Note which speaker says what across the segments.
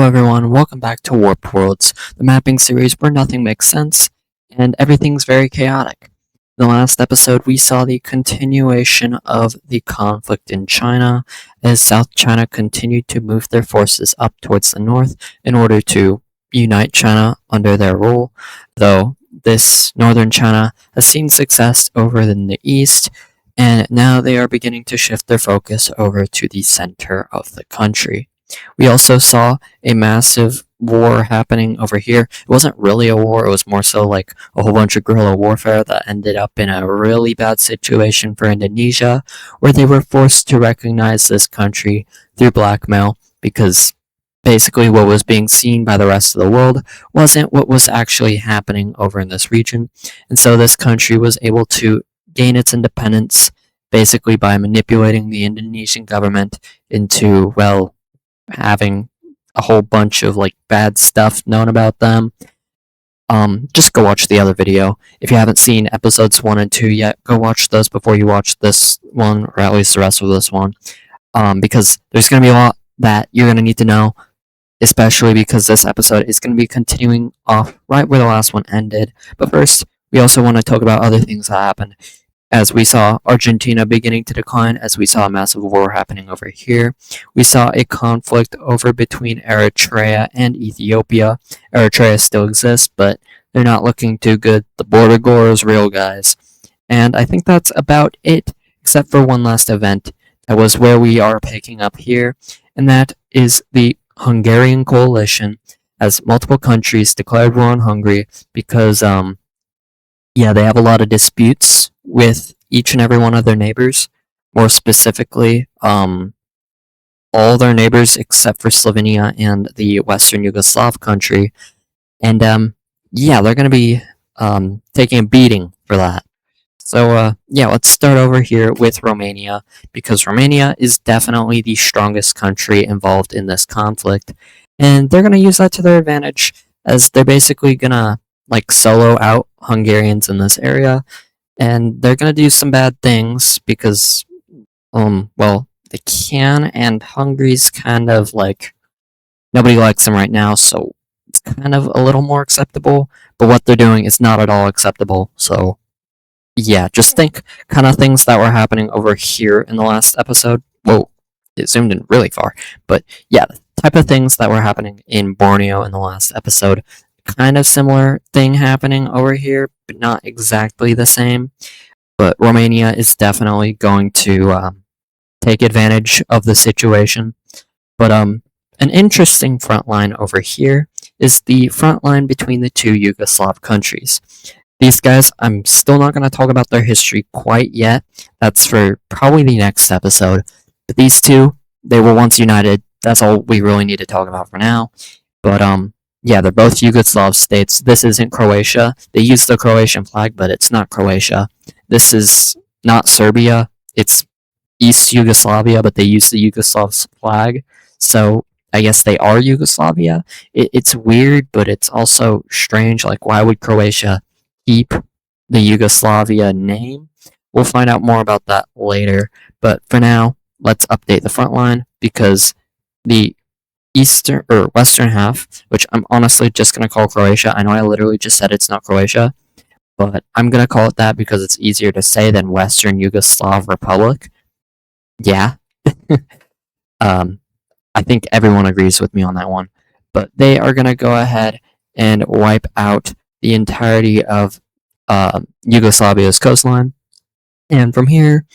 Speaker 1: everyone, welcome back to Warp Worlds, the mapping series where nothing makes sense and everything's very chaotic. In the last episode, we saw the continuation of the conflict in China as South China continued to move their forces up towards the north in order to unite China under their rule, though this northern China has seen success over in the east, and now they are beginning to shift their focus over to the center of the country. We also saw a massive war happening over here. It wasn't really a war, it was more so like a whole bunch of guerrilla warfare that ended up in a really bad situation for Indonesia, where they were forced to recognize this country through blackmail because basically what was being seen by the rest of the world wasn't what was actually happening over in this region. And so this country was able to gain its independence basically by manipulating the Indonesian government into, well, having a whole bunch of like bad stuff known about them. Just go watch the other video. If you haven't seen episodes 1 and 2 yet, go watch those before you watch this one, or at least the rest of this one. Because there's going to be a lot that you're going to need to know, especially because this episode is going to be continuing off right where the last one ended. But first, we also want to talk about other things that happened. As we saw Argentina beginning to decline, as we saw a massive war happening over here. We saw a conflict over between Eritrea and Ethiopia. Eritrea still exists, but they're not looking too good. The border gore is real, guys. And I think that's about it, except for one last event. That was where we are picking up here, and that is the Hungarian coalition, as multiple countries declared war on Hungary because, they have a lot of disputes with each and every one of their neighbors. More specifically, all their neighbors except for Slovenia and the Western Yugoslav country. And they're going to be taking a beating for that. So let's start over here with Romania, because Romania is definitely the strongest country involved in this conflict. And they're going to use that to their advantage, as they're basically going to solo out Hungarians in this area, and they're gonna do some bad things because, they can, and Hungary's kind of nobody likes them right now, so it's kind of a little more acceptable. But what they're doing is not at all acceptable. So, just think kind of things that were happening over here in the last episode. Whoa, it zoomed in really far, but the type of things that were happening in Borneo in the last episode. Kind of similar thing happening over here, but not exactly the same. But Romania is definitely going to take advantage of the situation. But an interesting front line over here is the front line between the two Yugoslav countries. These guys, I'm still not going to talk about their history quite yet. That's for probably the next episode. But these two, they were once united. That's all we really need to talk about for now. But they're both Yugoslav states. This isn't Croatia. They use the Croatian flag, but it's not Croatia. This is not Serbia. It's East Yugoslavia, but they use the Yugoslav flag. So I guess they are Yugoslavia. It's weird, but it's also strange. Why would Croatia keep the Yugoslavia name? We'll find out more about that later. But for now, let's update the front line, because the eastern or western half, which I'm honestly just going to call Croatia. I know I literally just said it's not Croatia, but I'm going to call it that because it's easier to say than Western Yugoslav Republic. I think everyone agrees with me on that one. But they are going to go ahead and wipe out the entirety of Yugoslavia's coastline. And from here,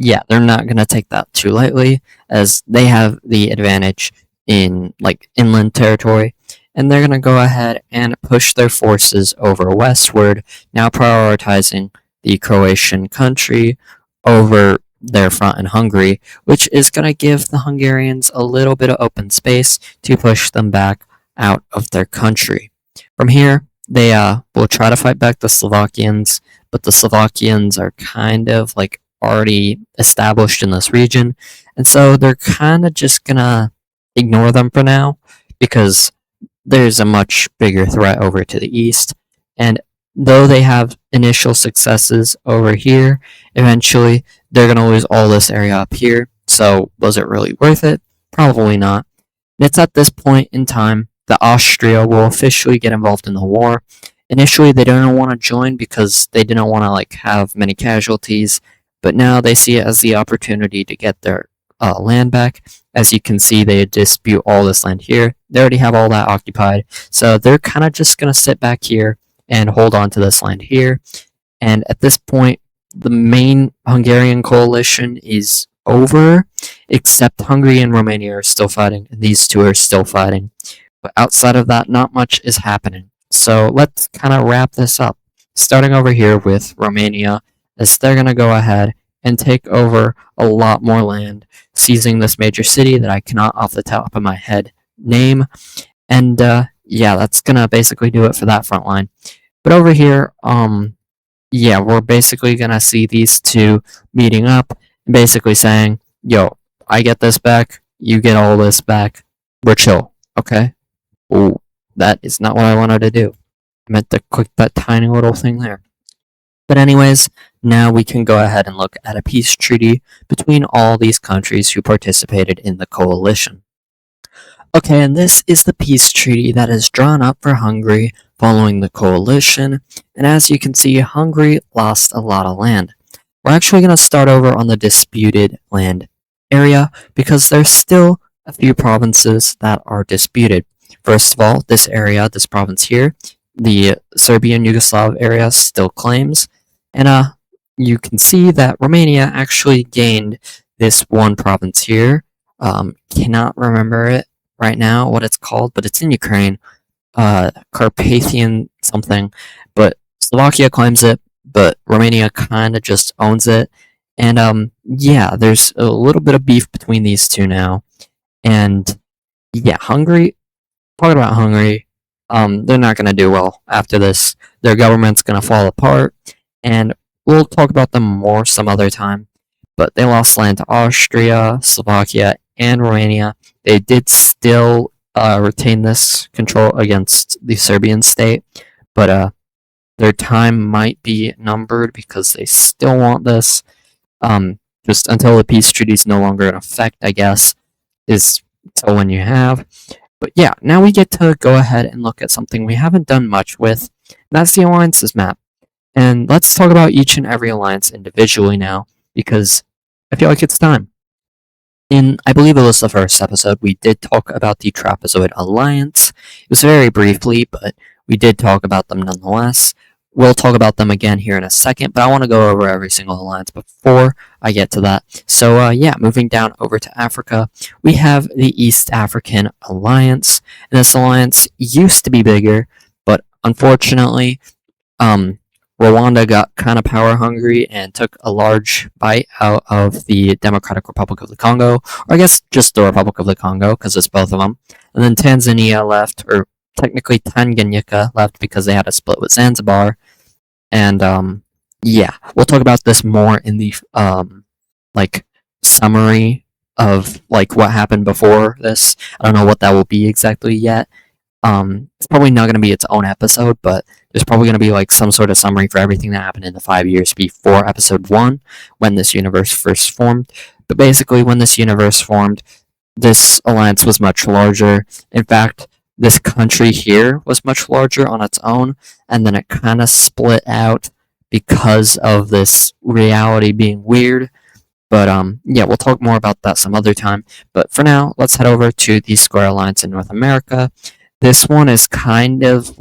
Speaker 1: they're not going to take that too lightly, as they have the advantage in inland territory, and they're going to go ahead and push their forces over westward, now prioritizing the Croatian country over their front in Hungary, which is going to give the Hungarians a little bit of open space to push them back out of their country. From here, they will try to fight back the Slovakians, but the Slovakians are kind of already established in this region, and so they're kind of just gonna ignore them for now, because there's a much bigger threat over to the east. And though they have initial successes over here, eventually they're gonna lose all this area up here. So was it really worth it? Probably not. It's at this point in time that Austria will officially get involved in the war. Initially, they didn't want to join because they didn't want to have many casualties, but now they see it as the opportunity to get their land back. As you can see, they dispute all this land here. They already have all that occupied, so they're kind of just going to sit back here and hold on to this land here. And at this point, the main Hungarian coalition is over, except Hungary and Romania are still fighting, and these two are still fighting. But outside of that, not much is happening. So let's kind of wrap this up. Starting over here with Romania, as they're going to go ahead and take over a lot more land, seizing this major city that I cannot off the top of my head name. And yeah, that's going to basically do it for that front line. But over here, yeah, we're basically going to see these two meeting up and basically saying, yo, I get this back, you get all this back, we're chill, okay? Ooh, that is not what I wanted to do. I meant to click that tiny little thing there. But anyways, now we can go ahead and look at a peace treaty between all these countries who participated in the coalition. Okay, and this is the peace treaty that is drawn up for Hungary following the coalition, and as you can see, Hungary lost a lot of land. We're actually going to start over on the disputed land area because there's still a few provinces that are disputed. First of all, this area, this province here, the Serbian Yugoslav area still claims, and you can see that Romania actually gained this one province here. Cannot remember it right now what it's called, but it's in Ukraine. Carpathian something, but Slovakia claims it, but Romania kind of just owns it. And yeah, there's a little bit of beef between these two now. And yeah, Hungary, talking about Hungary, they're not going to do well after this. Their government's going to fall apart, and we'll talk about them more some other time. But they lost land to Austria, Slovakia, and Romania. They did still retain this control against the Serbian state, but their time might be numbered because they still want this. Just until the peace treaty is no longer in effect, I guess, is until when you have. But yeah, now we get to go ahead and look at something we haven't done much with. That's the alliances map. And let's talk about each and every alliance individually now, because I feel like it's time. I believe it was the first episode, we did talk about the Trapezoid Alliance. It was very briefly, but we did talk about them nonetheless. We'll talk about them again here in a second, but I want to go over every single alliance before I get to that. So yeah, moving down over to Africa, we have the East African Alliance. And this alliance used to be bigger, but unfortunately, Rwanda got kind of power hungry and took a large bite out of the Democratic Republic of the Congo, or I guess just the Republic of the Congo, because it's both of them. And then Tanzania left, or technically Tanganyika left because they had a split with Zanzibar. And yeah, we'll talk about this more in the summary of what happened before this. I don't know what that will be exactly yet. It's probably not going to be its own episode, but there's probably going to be some sort of summary for everything that happened in the 5 years before episode 1, when this universe first formed. But basically, when this universe formed, this alliance was much larger. In fact, this country here was much larger on its own, and then it kind of split out because of this reality being weird. But yeah, we'll talk more about that some other time. But for now, let's head over to the Square Alliance in North America. This one is kind of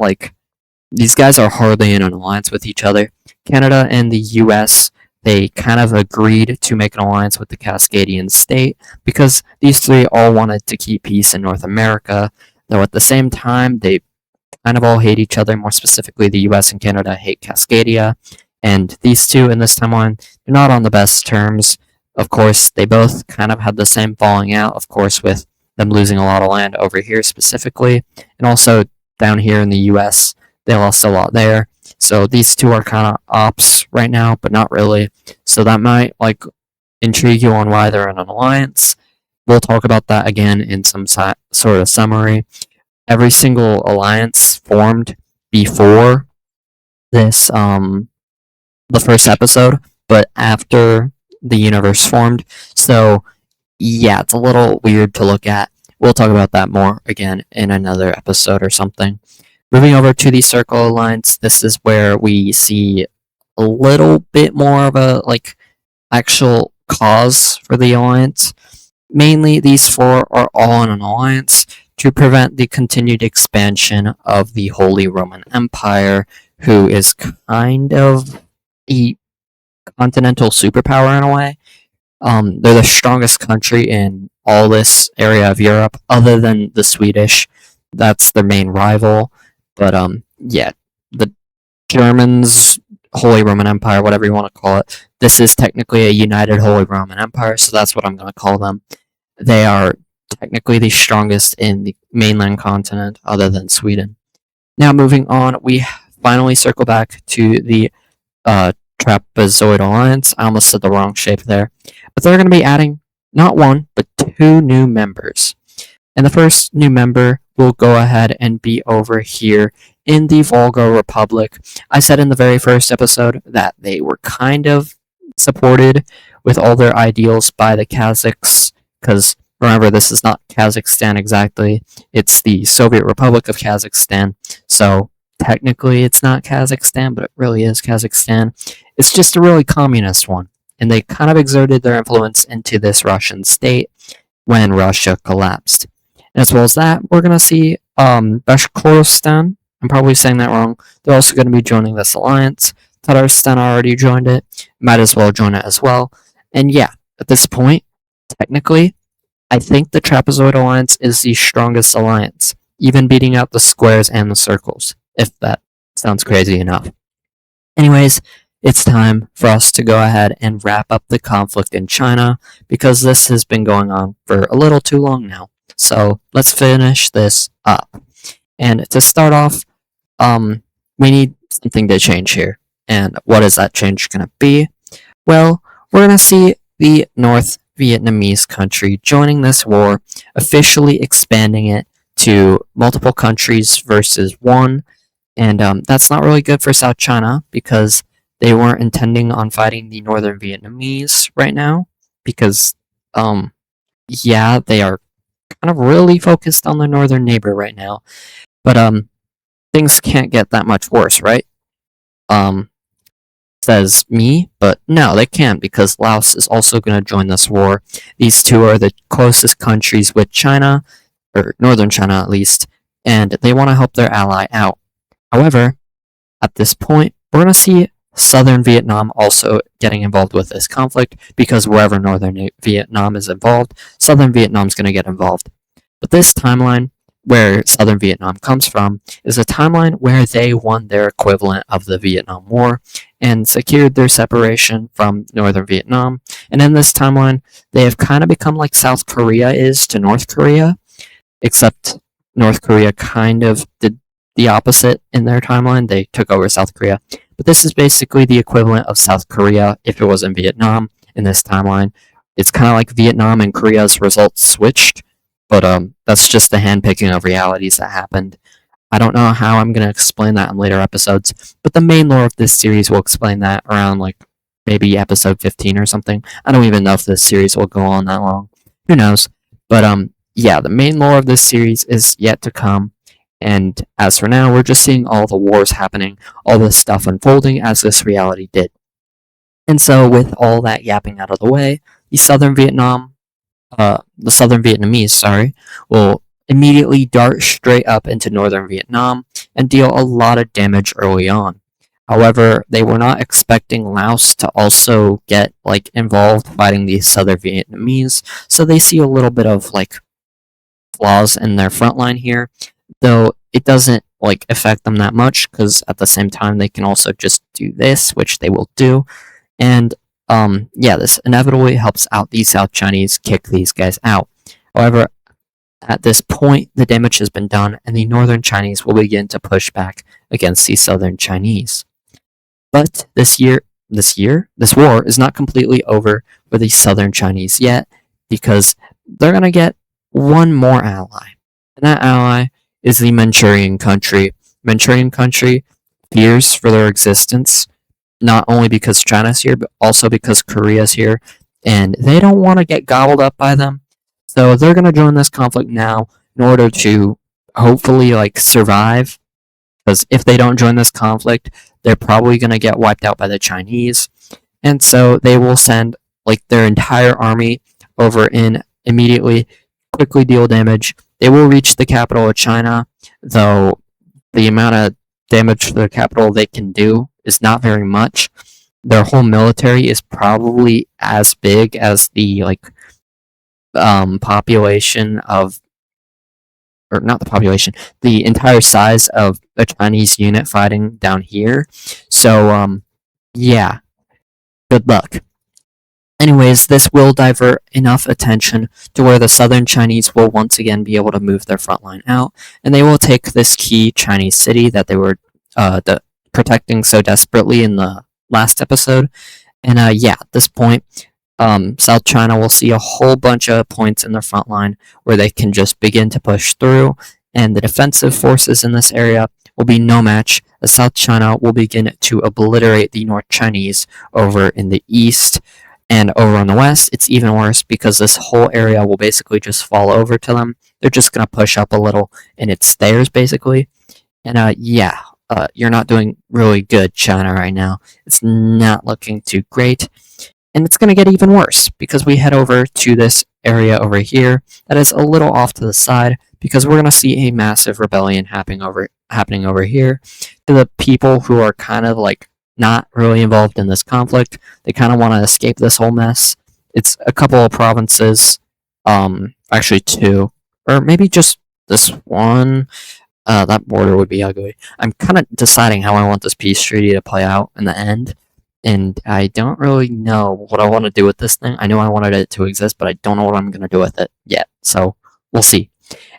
Speaker 1: these guys are hardly in an alliance with each other. Canada and the US, they kind of agreed to make an alliance with the Cascadian state because these three all wanted to keep peace in North America, though at the same time, they kind of all hate each other. More specifically, the US and Canada hate Cascadia, and these two in this timeline, they're not on the best terms. Of course, they both kind of had the same falling out, of course, with them losing a lot of land over here specifically, and also down here in the US, they lost a lot there. So these two are kind of ops right now, but not really. So that might intrigue you on why they're in an alliance. We'll talk about that again in some sort of summary. Every single alliance formed before this the first episode, but after the universe formed. So yeah, it's a little weird to look at. we'll talk about that more again in another episode or something. Moving over to the Circle Alliance, this is where we see a little bit more of a actual cause for the alliance. Mainly, these four are all in an alliance to prevent the continued expansion of the Holy Roman Empire, who is kind of a continental superpower in a way. They're the strongest country in all this area of Europe, other than the Swedish. That's their main rival. But yeah, the Germans, Holy Roman Empire, whatever you want to call it. This is technically a united Holy Roman Empire, so that's what I'm going to call them. They are technically the strongest in the mainland continent, other than Sweden. Now, moving on, we finally circle back to the Trapezoid Alliance. I almost said the wrong shape there. But they're going to be adding not one, but two new members. And the first new member will go ahead and be over here in the Volga Republic. I said in the very first episode that they were kind of supported with all their ideals by the Kazakhs, because remember, this is not Kazakhstan exactly, it's the Soviet Republic of Kazakhstan, so technically it's not Kazakhstan, but it really is Kazakhstan. It's just a really communist one, and they kind of exerted their influence into this Russian state when Russia collapsed. And as well as that, we're going to see Bashkortostan. I'm probably saying that wrong. They're also going to be joining this alliance. Tatarstan already joined it. Might as well join it as well. And yeah, at this point, technically, I think the Trapezoid Alliance is the strongest alliance, even beating out the squares and the circles, if that sounds crazy enough. Anyways, it's time for us to go ahead and wrap up the conflict in China, because this has been going on for a little too long now. So let's finish this up. And to start off, we need something to change here. And what is that change going to be? Well, we're going to see the North Vietnamese country joining this war, officially expanding it to multiple countries versus one. And that's not really good for South China, because they weren't intending on fighting the Northern Vietnamese right now, because, yeah, they are kind of really focused on their northern neighbor right now. But things can't get that much worse, right? Says me, but no, they can't, because Laos is also going to join this war. These two are the closest countries with China, or northern China at least, and they want to help their ally out. However, at this point, we're going to see southern Vietnam also getting involved with this conflict, because wherever northern Vietnam is involved, southern Vietnam's going to get involved. But this timeline, where southern Vietnam comes from, is a timeline where they won their equivalent of the Vietnam War and secured their separation from northern Vietnam. And in this timeline, they have kind of become like South Korea is to North Korea, except North Korea kind of did the opposite in their timeline. They took over South Korea. But this is basically the equivalent of South Korea if it was in Vietnam in this timeline. It's kind of like Vietnam and Korea's results switched, but that's just the handpicking of realities that happened. I don't know how I'm going to explain that in later episodes, but the main lore of this series will explain that around maybe episode 15 or something. I don't even know if this series will go on that long. Who knows? But yeah, the main lore of this series is yet to come. And as for now, we're just seeing all the wars happening, all this stuff unfolding as this reality did. And so, with all that yapping out of the way, the Southern Vietnamese, will immediately dart straight up into Northern Vietnam and deal a lot of damage early on. However, they were not expecting Laos to also get involved fighting the Southern Vietnamese, so they see a little bit of flaws in their front line here. Though it doesn't affect them that much, because at the same time they can also just do this, which they will do, and yeah, this inevitably helps out the South Chinese kick these guys out. However, at this point, the damage has been done, and the Northern Chinese will begin to push back against the Southern Chinese. But this war is not completely over for the Southern Chinese yet, because they're gonna get one more ally, and that ally is the Manchurian country. Manchurian country fears for their existence, not only because China's here, but also because Korea's here, and they don't want to get gobbled up by them. So they're going to join this conflict now in order to hopefully like survive. Because if they don't join this conflict, they're probably going to get wiped out by the Chinese. And so they will send like their entire army over in immediately, quickly deal damage. They will reach the capital of China, though the amount of damage to the capital they can do is not very much. Their whole military is probably as big as the population of, or not the population, the entire size of a Chinese unit fighting down here. So yeah, good luck. Anyways, this will divert enough attention to where the southern Chinese will once again be able to move their front line out, and they will take this key Chinese city that they were protecting so desperately in the last episode. And yeah, at this point, South China will see a whole bunch of points in their front line where they can just begin to push through, and the defensive forces in this area will be no match, as South China will begin to obliterate the North Chinese over in the east. And over on the west, it's even worse because this whole area will basically just fall over to them. They're just going to push up a little, and it's theirs, basically. And yeah, you're not doing really good, China, right now. It's not looking too great. And it's going to get even worse because we head over to this area over here that is a little off to the side, because we're going to see a massive rebellion happening over here to the people who are kind of like not really involved in this conflict. They kind of want to escape this whole mess. It's a couple of provinces, actually two, or maybe just this one. That border would be ugly. I'm kind of deciding how I want this peace treaty to play out in the end, and I don't really know what I want to do with this thing. I know I wanted it to exist, but I don't know what I'm going to do with it yet, so we'll see.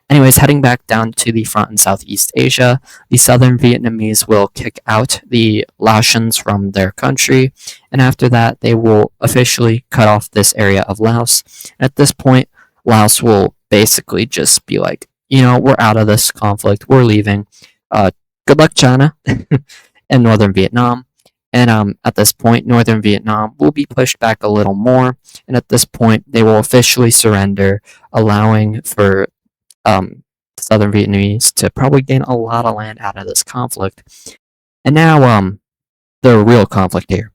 Speaker 1: Anyways, heading back down to the front in Southeast Asia, the southern Vietnamese will kick out the Laotians from their country, and after that, they will officially cut off this area of Laos. At this point, Laos will basically just be like, we're out of this conflict, we're leaving. Good luck, China, and Northern Vietnam. And at this point, Northern Vietnam will be pushed back a little more, and at this point, they will officially surrender, allowing for Southern Vietnamese to probably gain a lot of land out of this conflict. And now, the real conflict here.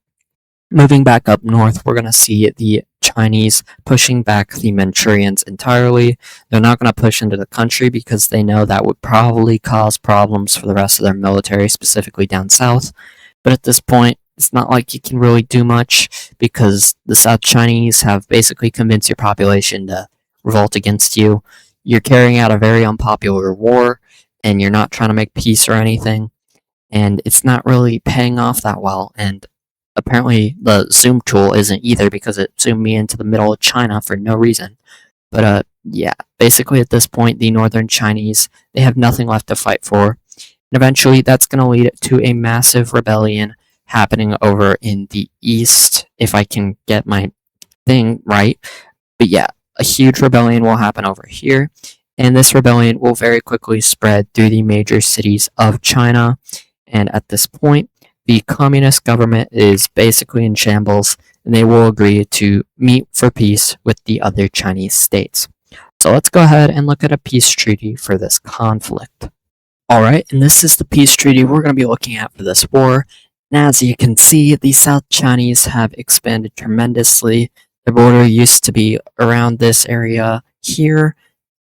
Speaker 1: Moving back up north, we're going to see the Chinese pushing back the Manchurians entirely. They're not going to push into the country because they know that would probably cause problems for the rest of their military, specifically down south. But at this point, it's not like you can really do much because the South Chinese have basically convinced your population to revolt against you. You're carrying out a very unpopular war, and you're not trying to make peace or anything, and it's not really paying off that well, and apparently the zoom tool isn't either because it zoomed me into the middle of China for no reason. But yeah, basically at this point, the Northern Chinese, they have nothing left to fight for, and eventually that's going to lead to a massive rebellion happening over in the east, if I can get my thing right. But yeah, a huge rebellion will happen over here, and this rebellion will very quickly spread through the major cities of China. And at this point, the communist government is basically in shambles, and they will agree to meet for peace with the other Chinese states. So let's go ahead and look at a peace treaty for this conflict. Alright, and this is the peace treaty we're going to be looking at for this war. And as you can see, the South Chinese have expanded tremendously. The border used to be around this area here,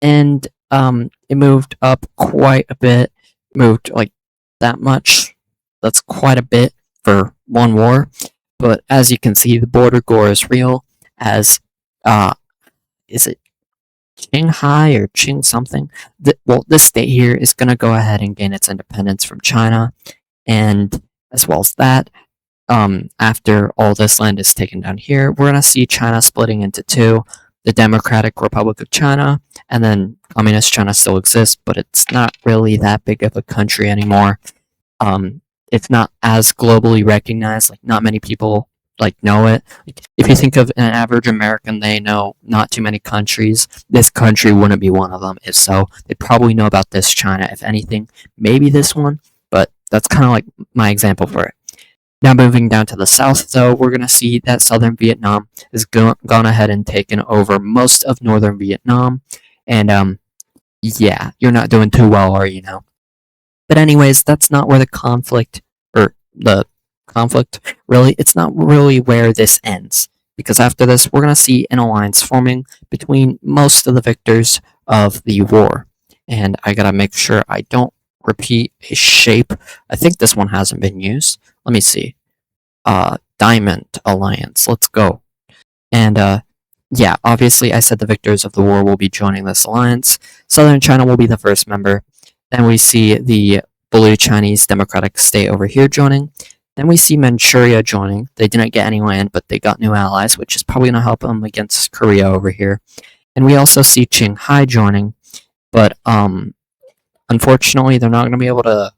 Speaker 1: and it moved up quite a bit. Moved like that much. That's quite a bit for one war. But as you can see, the border gore is real. As is it Qinghai or Qing something? This state here is going to go ahead and gain its independence from China, and as well as that, after all this land is taken down here, we're going to see China splitting into two. The Democratic Republic of China, and then Communist China still exists, but it's not really that big of a country anymore. It's not as globally recognized, like not many people know it. If you think of an average American, they know not too many countries. This country wouldn't be one of them. If so, they'd probably know about this China, if anything. Maybe this one, but that's kind of like my example for it. Now moving down to the south, though, we're going to see that southern Vietnam has gone ahead and taken over most of northern Vietnam. And yeah, you're not doing too well, are you now? But anyways, that's not where the conflict, really, it's not really where this ends. Because after this, we're going to see an alliance forming between most of the victors of the war. And I gotta make sure I don't repeat a shape. I think this one hasn't been used. Let me see. Diamond Alliance. Let's go. And yeah, obviously I said the victors of the war will be joining this alliance. Southern China will be the first member. Then we see the Blue Chinese Democratic State over here joining. Then we see Manchuria joining. They didn't get any land, but they got new allies, which is probably going to help them against Korea over here. And we also see Qinghai joining, but unfortunately, they're not going to be able to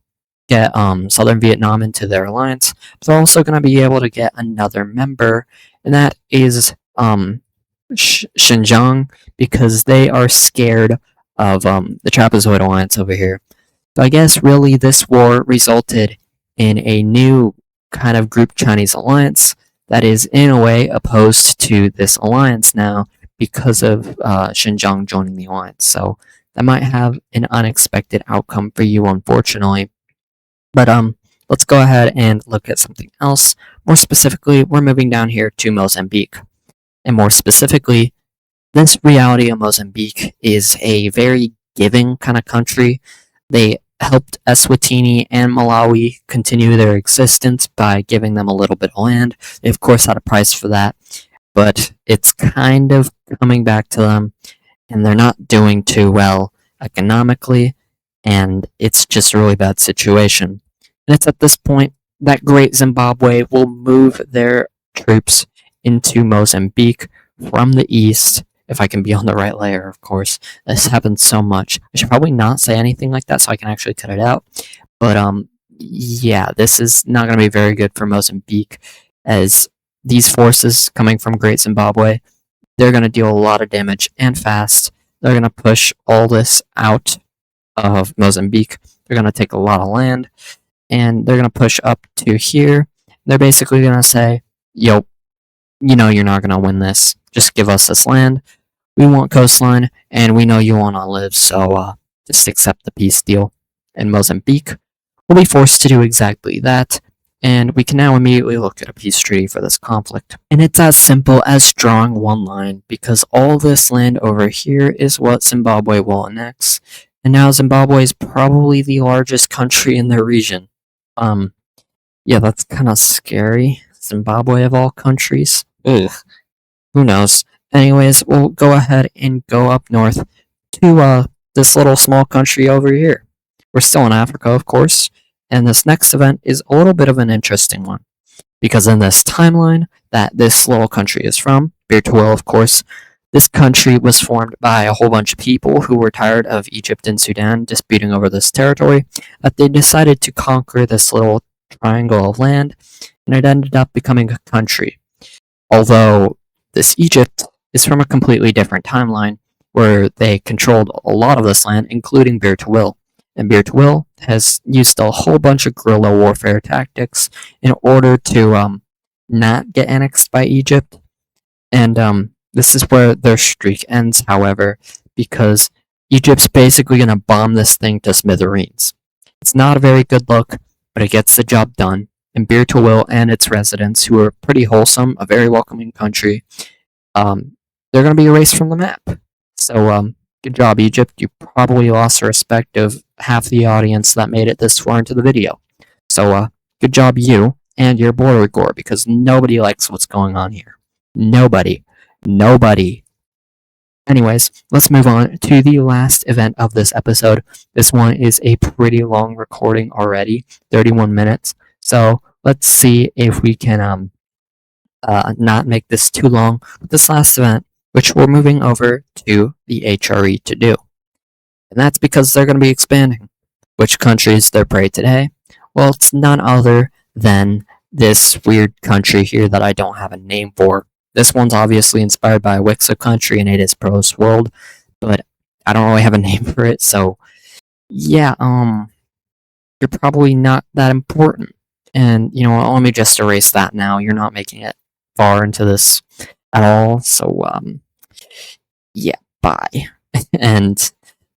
Speaker 1: get Southern Vietnam into their alliance. But they're also going to be able to get another member, and that is Xinjiang, because they are scared of the Trapezoid Alliance over here. So I guess really this war resulted in a new kind of group Chinese alliance that is in a way opposed to this alliance now because of Xinjiang joining the alliance. So that might have an unexpected outcome for you, unfortunately. But let's go ahead and look at something else. More specifically, we're moving down here to Mozambique. And more specifically, this reality of Mozambique is a very giving kind of country. They helped Eswatini and Malawi continue their existence by giving them a little bit of land. They, of course, had a price for that, but it's kind of coming back to them, and they're not doing too well economically, and it's just a really bad situation. And it's at this point that Great Zimbabwe will move their troops into Mozambique from the east, if I can be on the right layer, of course. This happens so much. I should probably not say anything like that so I can actually cut it out. But yeah, this is not going to be very good for Mozambique, as these forces coming from Great Zimbabwe, they're going to deal a lot of damage and fast. They're going to push all this out of Mozambique. They're going to take a lot of land, and they're going to push up to here. They're basically going to say, yo, you know you're not going to win this. Just give us this land. We want coastline, and we know you want to live, so just accept the peace deal. And Mozambique will be forced to do exactly that, and we can now immediately look at a peace treaty for this conflict. And it's as simple as drawing one line, because all this land over here is what Zimbabwe will annex, and now Zimbabwe is probably the largest country in the region. Yeah, that's kind of scary. Zimbabwe of all countries. Ugh. Who knows? Anyways, we'll go ahead and go up north to this little small country over here. We're still in Africa, of course, and this next event is a little bit of an interesting one, because in this timeline that this little country is from, Birtwell, of course, this country was formed by a whole bunch of people who were tired of Egypt and Sudan disputing over this territory, that they decided to conquer this little triangle of land, and it ended up becoming a country. Although this Egypt is from a completely different timeline, where they controlled a lot of this land, including Birtwell. And Birtwell has used a whole bunch of guerrilla warfare tactics in order to not get annexed by Egypt. And this is where their streak ends, however, because Egypt's basically going to bomb this thing to smithereens. It's not a very good look, but it gets the job done. And Birtwell and its residents, who are pretty wholesome, a very welcoming country, they're going to be erased from the map. So, good job, Egypt. You probably lost the respect of half the audience that made it this far into the video. So, good job, you and your border corps, because nobody likes what's going on here. Nobody. Anyways, let's move on to the last event of this episode. This one is a pretty long recording already, 31 minutes. So let's see if we can not make this too long with this last event, which we're moving over to the HRE to do. And that's because they're going to be expanding. Which country is their prey today? Well, it's none other than this weird country here that I don't have a name for. This one's obviously inspired by a Wixo country, and it is Pros World, but I don't really have a name for it, so yeah, you're probably not that important. And you know what? Let me just erase that now. You're not making it far into this at all. So yeah, bye. And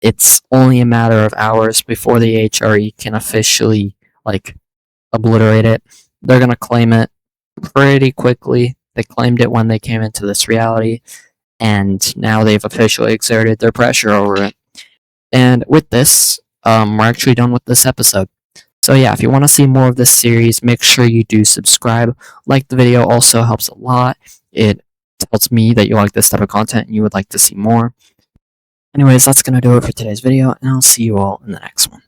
Speaker 1: it's only a matter of hours before the HRE can officially like obliterate it. They're gonna claim it pretty quickly. They claimed it when they came into this reality, and now they've officially exerted their pressure over it. And with this, we're actually done with this episode. So yeah, if you want to see more of this series, make sure you do subscribe. Like the video also helps a lot. It tells me that you like this type of content and you would like to see more. Anyways, that's going to do it for today's video, and I'll see you all in the next one.